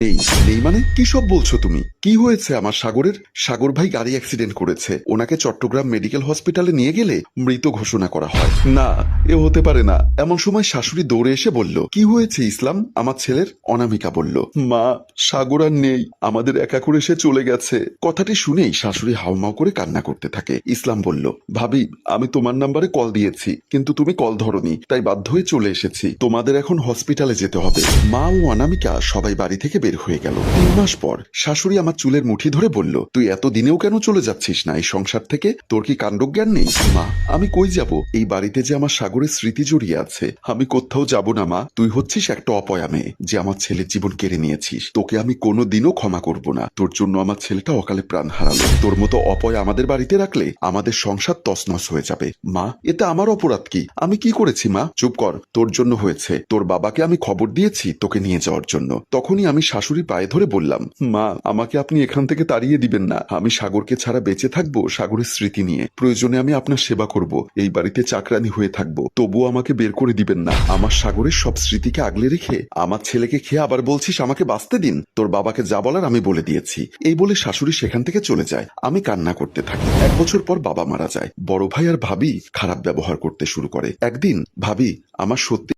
নেই নেই মানে কি সব বলছো তুমি? কি হয়েছে আমার সাগরের? সাগর ভাই গাড়ি অ্যাক্সিডেন্ট করেছে, ওনাকে চট্টগ্রাম মেডিকেল হসপিটালে নিয়ে গেলে মৃত ঘোষণা করা হয়। না, এ হতে পারে না। এমন সময় শাশুড়ি দৌড়ে এসে বলল, কি হয়েছে ইসলাম আমার ছেলের? অনামিকা বলল, মা, সাগর আর নেই, আমাদের একা করে সে চলে গেছে। কথাটি শুনেই শাশুড়ি হাউমাউ করে কান্না করতে থাকে। ইসলাম বলল, ভাবি, আমি তোমার নাম্বারে কল দিয়েছি কিন্তু তুমি কল ধরনি, তাই বাধ্য হয়ে চলে এসেছি। তোমাদের এখন হসপিটালে যেতে হবে। মা ও অনামিকা সবাই বাড়ি থেকে বের হয়ে গেল। 3 মাস পর শাশুড়ি আমার চুলের মুঠি ধরে বলল, তুই এত দিনেও কেন চলে যাচ্ছিস না এই সংসার থেকে? তোর কি কাণ্ডজ্ঞান নেই? মা, আমি কই যাব? এই বাড়িতে যে আমার সাগরের স্মৃতি জড়িয়ে আছে। আমি কোথাও যাব না মা। তুই হচ্ছিস একটা অপয়া মেয়ে যে আমার ছেলের জীবন কেড়ে নিয়েছিস। তোকে আমি কোনোদিনও ক্ষমা করব না। তোর জন্য আমার ছেলেটা অকালে প্রাণ হারালো। তোর মতো অপয়া আমাদের বাড়িতে রাখলে আমাদের সংসার তছনছ হয়ে যাবে। মা, এতে আমার অপরাধ কি? আমি কি করেছি মা? চুপ কর, তোর জন্য হয়েছে। তোর বাবাকে আমি খবর দিয়েছি তোকে নিয়ে যাওয়ার জন্য। তখনই আমি শাশুড়ি পায়ে ধরে বললাম, মা, আমাকে আপনি এখান থেকে তাড়িয়ে দিবেন না। আমি সাগরকে ছাড়া বেঁচে থাকবো সাগরের স্মৃতি নিয়ে। প্রয়োজনে আমি আপনার সেবা করব, এই বাড়িতে চাকরানি হয়ে থাকবো, তবুও আমাকে বের করে দিবেন না। আমার সাগরের সব স্মৃতিকে আগলে রেখে আমার ছেলেকে খেয়ে আবার বলছিস আমাকে বাঁচতে দিন? তোর বাবাকে যা বলার আমি বলে দিয়েছি। এই বলে শাশুড়ি সেখান থেকে চলে যায়। আমি কান্না করতে থাকি। 1 বছর পর বাবা মারা যায়। বড় ভাই আর ভাবি খারাপ ব্যবহার করতে শুরু করে। একদিন ভাবি আমার সত্যি